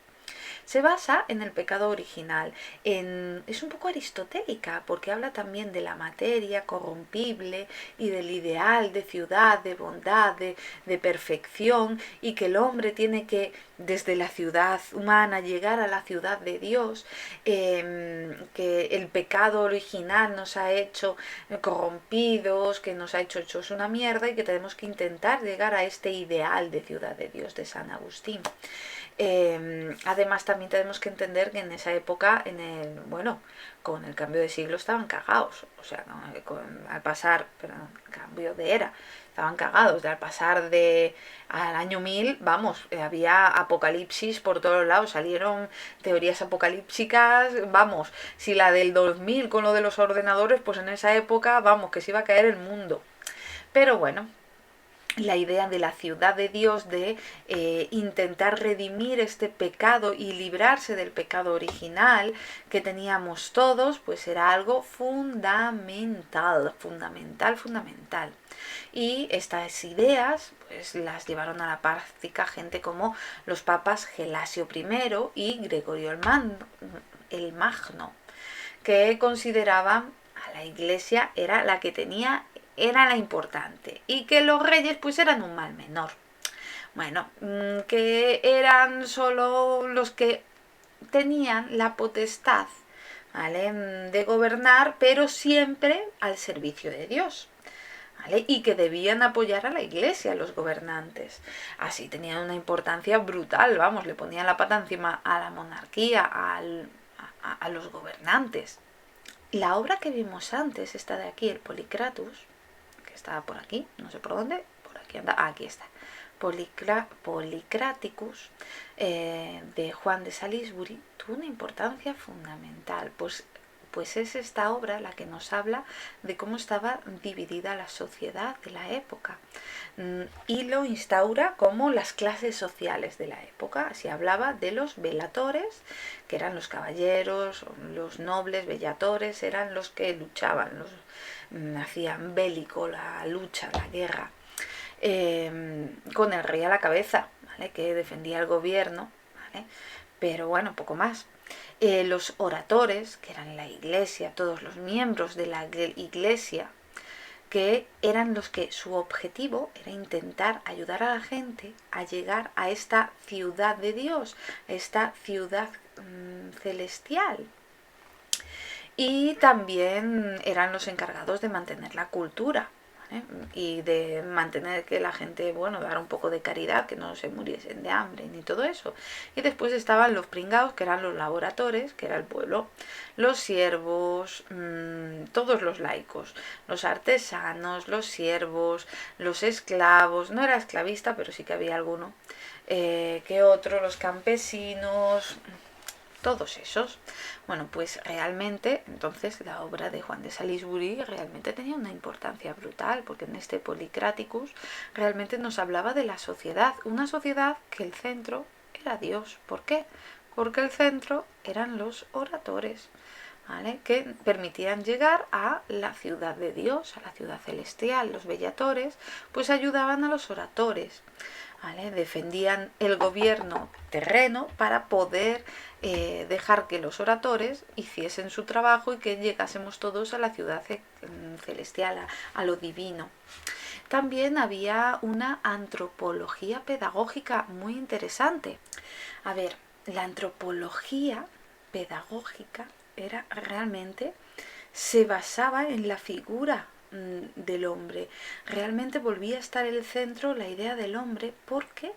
Se basa en el pecado original, es un poco aristotélica porque habla también de la materia corrompible y del ideal de ciudad, de bondad, de perfección, y que el hombre tiene que desde la ciudad humana llegar a la ciudad de Dios, que el pecado original nos ha hecho corrompidos, que nos ha hecho hechos una mierda y que tenemos que intentar llegar a este ideal de ciudad de Dios de San Agustín. Además también tenemos que entender que en esa época, con el cambio de siglo estaban cagados, o sea, al pasar, cambio de era, estaban cagados, al pasar al año 1000, vamos, había apocalipsis por todos lados, salieron teorías apocalípticas, vamos, si la del 2000 con lo de los ordenadores, pues en esa época, vamos, que se iba a caer el mundo. Pero bueno, la idea de la ciudad de Dios, de intentar redimir este pecado y librarse del pecado original que teníamos todos, pues era algo fundamental. Y estas ideas pues las llevaron a la práctica gente como los papas Gelasio I y Gregorio el Magno, que consideraban a la Iglesia era la que era la importante, y que los reyes pues eran un mal menor. Bueno, que eran solo los que tenían la potestad, ¿vale?, de gobernar, pero siempre al servicio de Dios, ¿vale?, y que debían apoyar a la Iglesia, los gobernantes. Así tenían una importancia brutal, vamos, le ponían la pata encima a la monarquía, a los gobernantes. La obra que vimos antes, esta de aquí, el Polykratus, que estaba por aquí, no sé por dónde, por aquí anda, aquí está, Polycraticus, de Juan de Salisbury, tuvo una importancia fundamental, pues es esta obra la que nos habla de cómo estaba dividida la sociedad de la época, y lo instaura como las clases sociales de la época. Así hablaba de los velatores, que eran los caballeros, los nobles vellatores, eran los que luchaban, hacían bélico, la lucha, la guerra, con el rey a la cabeza, ¿vale?, que defendía el gobierno, ¿vale?, pero bueno, poco más. Los oradores, que eran la iglesia, todos los miembros de la iglesia, que eran los que su objetivo era intentar ayudar a la gente a llegar a esta ciudad de Dios, esta ciudad celestial. Y también eran los encargados de mantener la cultura, ¿vale?, y de mantener que la gente, dar un poco de caridad, que no se muriesen de hambre ni todo eso. Y después estaban los pringados, que eran los laboradores, que era el pueblo, los siervos, todos los laicos, los artesanos, los siervos, los esclavos, no era esclavista, pero sí que había alguno, que otro, los campesinos, todos esos. Bueno, pues realmente, entonces, la obra de Juan de Salisbury realmente tenía una importancia brutal, porque en este Polycraticus realmente nos hablaba de la sociedad, una sociedad que el centro era Dios. ¿Por qué? Porque el centro eran los oradores, ¿vale? Que permitían llegar a la ciudad de Dios, a la ciudad celestial. Los bellatores pues ayudaban a los oradores, ¿vale? Defendían el gobierno terreno para poder dejar que los oradores hiciesen su trabajo y que llegásemos todos a la ciudad celestial, a lo divino. También había una antropología pedagógica muy interesante. A ver, la antropología pedagógica era realmente, se basaba en la figura del hombre. Realmente volvía a estar en el centro la idea del hombre, porque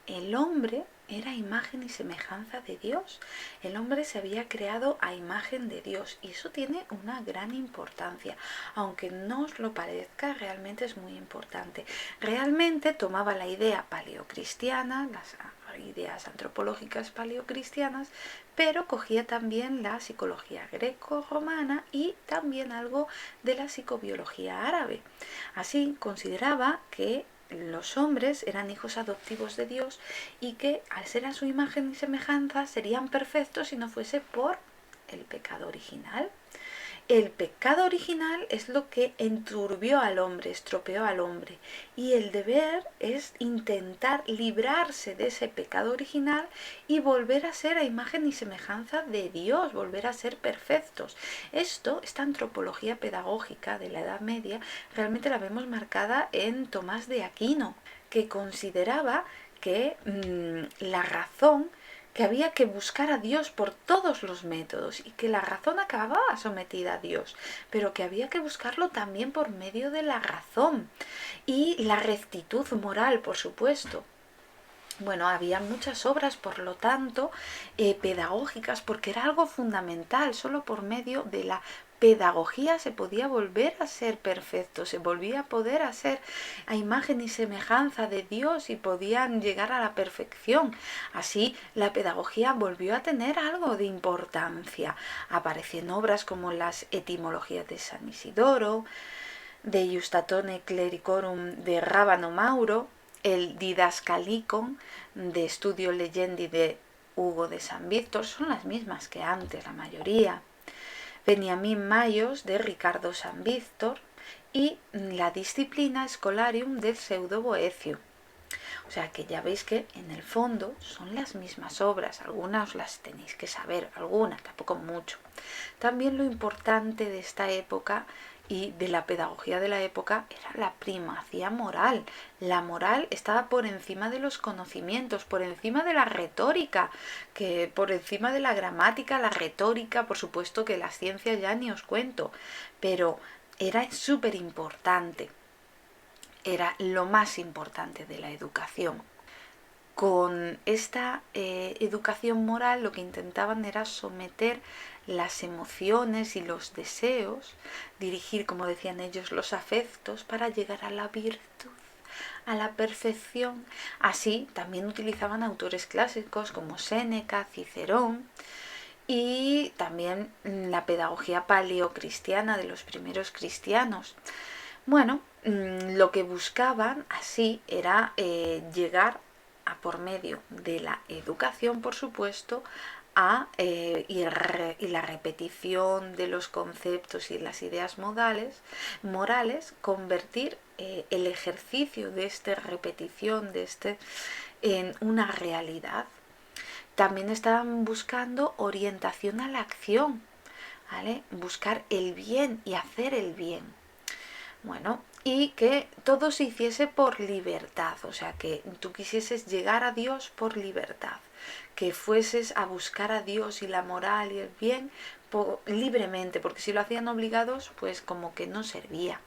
el hombre era imagen y semejanza de Dios. El hombre se había creado a imagen de Dios y eso tiene una gran importancia. Aunque no os lo parezca, realmente es muy importante. Realmente tomaba la idea paleocristiana, las ideas antropológicas paleocristianas, pero cogía también la psicología greco-romana y también algo de la psicobiología árabe. Así consideraba que los hombres eran hijos adoptivos de Dios y que al ser a su imagen y semejanza serían perfectos si no fuese por el pecado original. El pecado original es lo que enturbió al hombre, estropeó al hombre, y el deber es intentar librarse de ese pecado original y volver a ser a imagen y semejanza de Dios, volver a ser perfectos. Esta antropología pedagógica de la Edad Media, realmente la vemos marcada en Tomás de Aquino, que consideraba que la razón, que había que buscar a Dios por todos los métodos y que la razón acababa sometida a Dios, pero que había que buscarlo también por medio de la razón y la rectitud moral, por supuesto. Bueno, había muchas obras, por lo tanto, pedagógicas, porque era algo fundamental. Solo por medio de la pedagogía se podía volver a ser perfecto, se volvía a poder hacer a imagen y semejanza de Dios y podían llegar a la perfección. Así, la pedagogía volvió a tener algo de importancia. Aparecen obras como las etimologías de San Isidoro, de Iustatone Clericorum de Rábano Mauro, el Didascalicon de Studio Legendi de Hugo de San Víctor, son las mismas que antes la mayoría. Beniamín Mayos de Ricardo San Víctor y la Disciplina Scholarium de Pseudo Boecio. O sea que ya veis que en el fondo son las mismas obras, algunas las tenéis que saber, algunas, tampoco mucho. También lo importante de esta época y de la pedagogía de la época era la primacía moral. La moral estaba por encima de los conocimientos, por encima de la retórica, que por encima de la gramática, la retórica, por supuesto que las ciencias ya ni os cuento, pero era súper importante. Era lo más importante de la educación. Con esta educación moral lo que intentaban era someter las emociones y los deseos, dirigir, como decían ellos, los afectos para llegar a la virtud, a la perfección. Así también utilizaban autores clásicos como Séneca, Cicerón, y también la pedagogía paleocristiana de los primeros cristianos. Bueno, lo que buscaban así era llegar a, por medio de la educación, por supuesto, y la repetición de los conceptos y las ideas morales, convertir el ejercicio de esta repetición, en una realidad. También estaban buscando orientación a la acción, ¿vale? Buscar el bien y hacer el bien. Bueno, y que todo se hiciese por libertad, o sea, que tú quisieses llegar a Dios por libertad, que fueses a buscar a Dios y la moral y el bien libremente, porque si lo hacían obligados, pues como que no servía.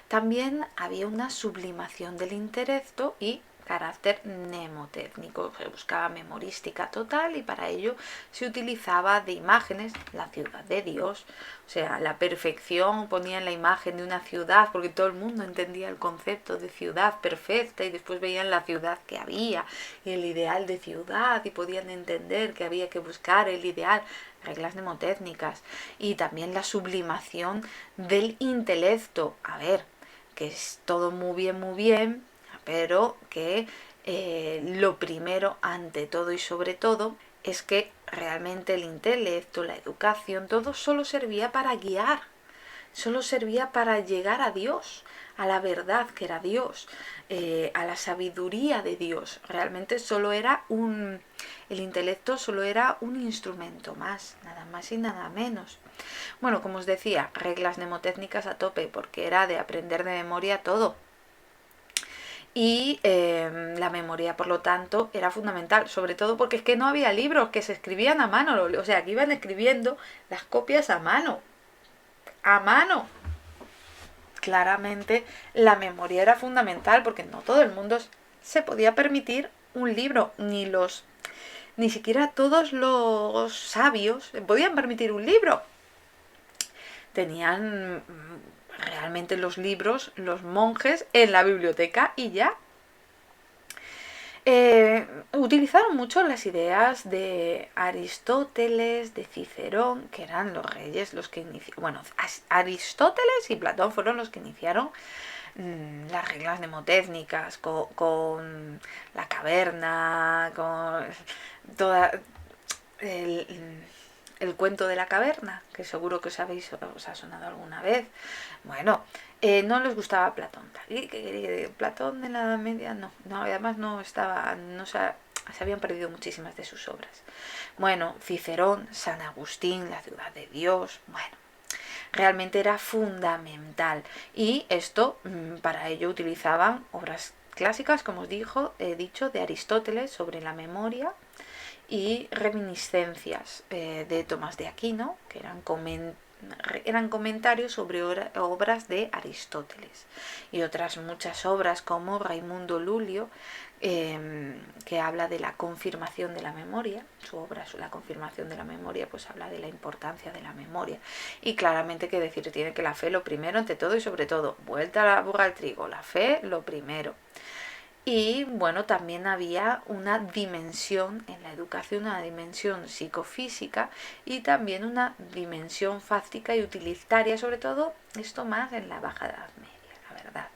También había una sublimación del intelecto y carácter mnemotécnico, se buscaba memorística total y para ello se utilizaba de imágenes la ciudad de Dios, o sea, la perfección, ponían la imagen de una ciudad porque todo el mundo entendía el concepto de ciudad perfecta y después veían la ciudad que había y el ideal de ciudad y podían entender que había que buscar el ideal, reglas mnemotécnicas y también la sublimación del intelecto, a ver, que es todo muy bien, pero que lo primero, ante todo y sobre todo, es que realmente el intelecto, la educación, todo solo servía para guiar, solo servía para llegar a Dios, a la verdad que era Dios, a la sabiduría de Dios. Realmente el intelecto solo era un instrumento más, nada más y nada menos. Bueno, como os decía, reglas mnemotécnicas a tope, porque era de aprender de memoria todo. Y la memoria, por lo tanto, era fundamental, sobre todo porque es que no había libros que se escribían a mano, o sea, que iban escribiendo las copias a mano. A mano. Claramente la memoria era fundamental porque no todo el mundo se podía permitir un libro, ni siquiera todos los sabios se podían permitir un libro. Tenían realmente los libros, los monjes en la biblioteca y ya. Utilizaron mucho las ideas de Aristóteles, de Cicerón, que eran los reyes los que iniciaron. Bueno, Aristóteles y Platón fueron los que iniciaron las reglas mnemotécnicas con la caverna, con toda el cuento de la caverna, que seguro que os ha sonado alguna vez. Bueno, no les gustaba Platón. Platón de la Edad Media no, además se habían perdido muchísimas de sus obras. Bueno, Cicerón, San Agustín, la ciudad de Dios, bueno, realmente era fundamental. Y esto, para ello utilizaban obras clásicas, como os he dicho, de Aristóteles sobre la memoria, y reminiscencias de Tomás de Aquino, que eran comentarios sobre obras de Aristóteles, y otras muchas obras como Raimundo Lulio, que habla de la confirmación de la memoria. Su obra, la confirmación de la memoria, pues habla de la importancia de la memoria, y claramente que decir tiene que la fe lo primero ante todo y sobre todo, vuelta a la burra al trigo, la fe lo primero. Y bueno, también había una dimensión en la educación, una dimensión psicofísica y también una dimensión fáctica y utilitaria, sobre todo esto más en la Baja Edad Media, la verdad.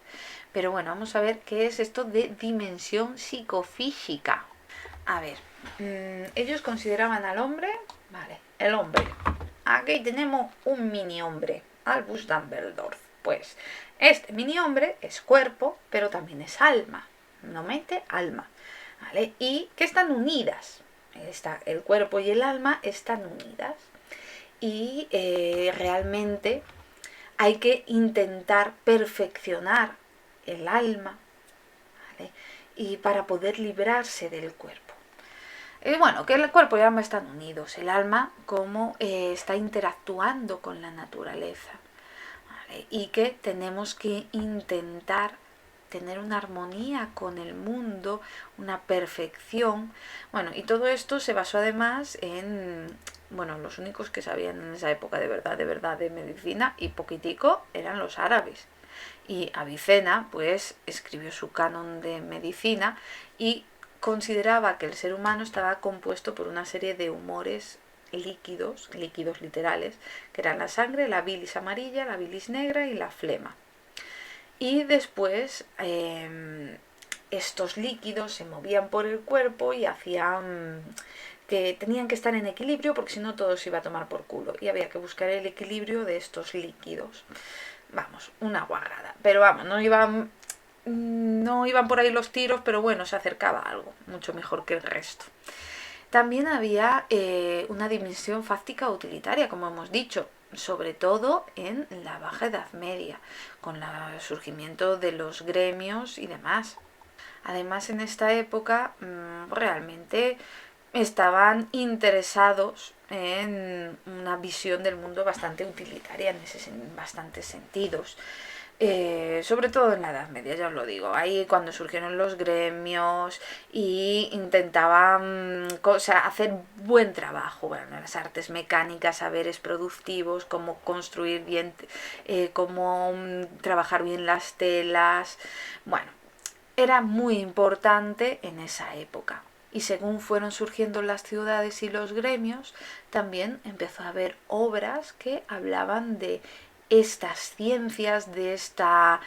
Pero bueno, vamos a ver qué es esto de dimensión psicofísica. A ver, ellos consideraban al hombre, vale, el hombre. Aquí tenemos un mini hombre, Albus Dumbledore. Pues este mini hombre es cuerpo, pero también es alma. No mente, alma, ¿vale? Y que están unidas. El cuerpo y el alma están unidas. Y realmente hay que intentar perfeccionar el alma, ¿vale? Y para poder librarse del cuerpo. Bueno, que el cuerpo y el alma están unidos. El alma como está interactuando con la naturaleza, ¿vale? Y que tenemos que intentar tener una armonía con el mundo, una perfección. Bueno, y todo esto se basó además en, bueno, los únicos que sabían en esa época de verdad de medicina y poquitico eran los árabes. Y Avicena pues escribió su canon de medicina y consideraba que el ser humano estaba compuesto por una serie de humores líquidos literales, que eran la sangre, la bilis amarilla, la bilis negra y la flema. Y después estos líquidos se movían por el cuerpo y hacían que tenían que estar en equilibrio porque si no todo se iba a tomar por culo y había que buscar el equilibrio de estos líquidos. Vamos, una guarrada. Pero vamos, no iban por ahí los tiros, pero bueno, se acercaba a algo, mucho mejor que el resto. También había una dimensión fáctica utilitaria, como hemos dicho, sobre todo en la Baja Edad Media, con el surgimiento de los gremios y demás. Además, en esta época realmente estaban interesados en una visión del mundo bastante utilitaria en bastantes sentidos. sobre todo en la Edad Media, ya os lo digo, ahí cuando surgieron los gremios y intentaban hacer buen trabajo, bueno, las artes mecánicas, saberes productivos, cómo construir bien, cómo trabajar bien las telas, bueno, era muy importante en esa época. Y según fueron surgiendo las ciudades y los gremios, también empezó a haber obras que hablaban de estas ciencias, de esta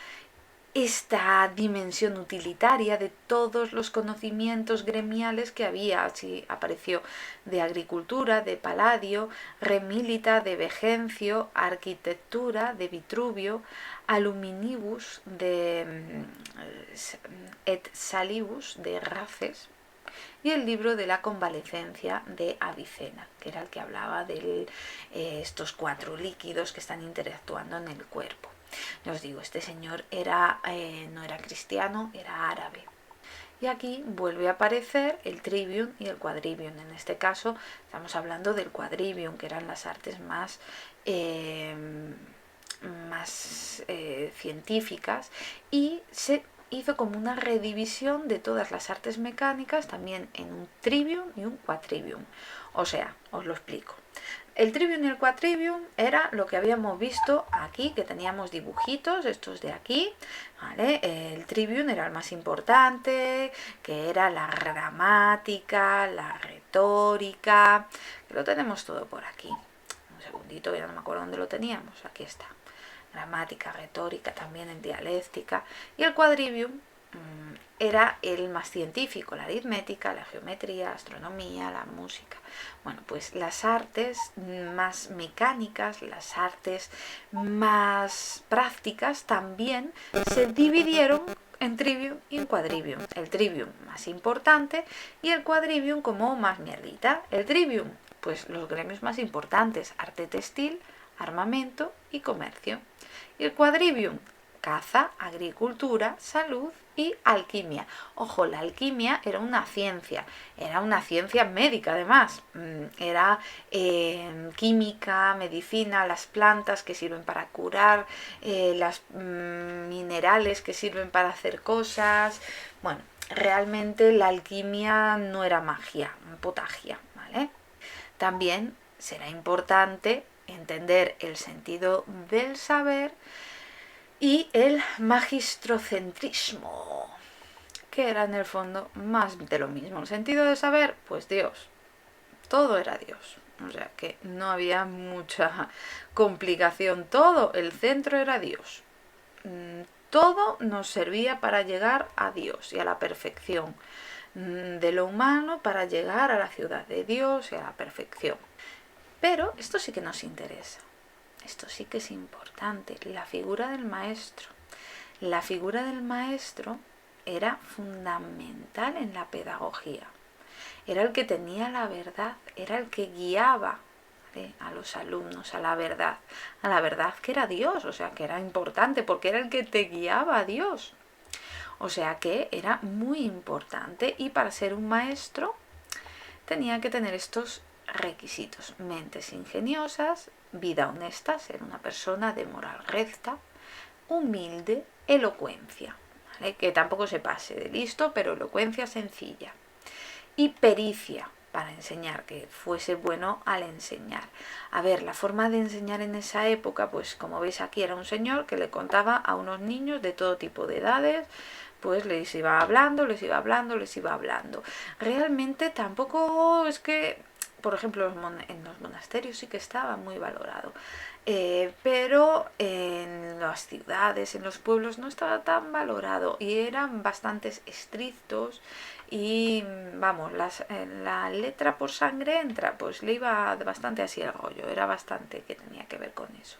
dimensión utilitaria de todos los conocimientos gremiales que había. Así apareció de agricultura, de Palladio, Remílita, de Vegencio, arquitectura, de Vitruvio, aluminibus, de et salibus, de Races, y el libro de la convalecencia de Avicena, que era el que hablaba de estos 4 líquidos que están interactuando en el cuerpo. Ya os digo, este señor no era cristiano, era árabe. Y aquí vuelve a aparecer el trivium y el quadrivium. En este caso estamos hablando del quadrivium, que eran las artes más científicas, y se hizo como una redivisión de todas las artes mecánicas también en un trivium y un quadrivium. O sea, os lo explico. El trivium y el quadrivium era lo que habíamos visto aquí, que teníamos dibujitos, estos de aquí, ¿vale? El trivium era el más importante, que era la gramática, la retórica, que lo tenemos todo por aquí. Un segundito, ya no me acuerdo dónde lo teníamos, aquí está. Gramática, retórica, también en dialéctica. Y el quadrivium era el más científico, la aritmética, la geometría, la astronomía, la música. Bueno, pues las artes más mecánicas, las artes más prácticas también se dividieron en trivium y en quadrivium. El trivium más importante y el quadrivium como más mierdita. El trivium, pues los gremios más importantes, arte textil, armamento y comercio. Y el quadrivium, caza, agricultura, salud y alquimia. Ojo, la alquimia era una ciencia médica además. Era química, medicina, las plantas que sirven para curar, los minerales que sirven para hacer cosas. Bueno, realmente la alquimia no era magia, potagia, ¿vale? También será importante entender el sentido del saber y el magistrocentrismo, que era en el fondo más de lo mismo. El sentido del saber, pues Dios, todo era Dios, o sea que no había mucha complicación, todo, el centro era Dios, todo nos servía para llegar a Dios y a la perfección de lo humano, para llegar a la ciudad de Dios y a la perfección. Pero esto sí que nos interesa, esto sí que es importante, la figura del maestro. La figura del maestro era fundamental en la pedagogía. Era el que tenía la verdad, era el que guiaba a los alumnos a la verdad que era Dios, o sea que era importante porque era el que te guiaba a Dios. O sea que era muy importante, y para ser un maestro tenía que tener estos requisitos: mentes ingeniosas, vida honesta, ser una persona de moral recta, humilde, elocuencia, ¿vale? Que tampoco se pase de listo, pero elocuencia sencilla, y pericia para enseñar, que fuese bueno al enseñar. A ver, la forma de enseñar en esa época, pues como veis aquí, era un señor que le contaba a unos niños de todo tipo de edades, pues les iba hablando. Realmente tampoco es que, por ejemplo, en los monasterios sí que estaba muy valorado, pero en las ciudades, en los pueblos no estaba tan valorado y eran bastante estrictos. Y vamos, la letra por sangre entra, pues le iba bastante así el rollo, era bastante que tenía que ver con eso.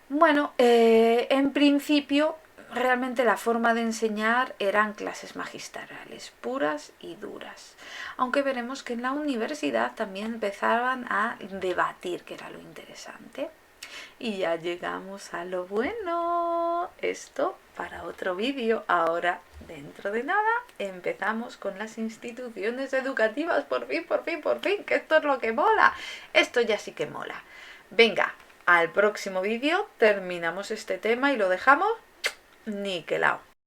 Bueno, en principio realmente la forma de enseñar eran clases magistrales, puras y duras. Aunque veremos que en la universidad también empezaban a debatir, que era lo interesante. Y ya llegamos a lo bueno. Esto para otro vídeo. Ahora, dentro de nada, empezamos con las instituciones educativas. Por fin, que esto es lo que mola. Esto ya sí que mola. Venga, al próximo vídeo terminamos este tema y lo dejamos niquelado.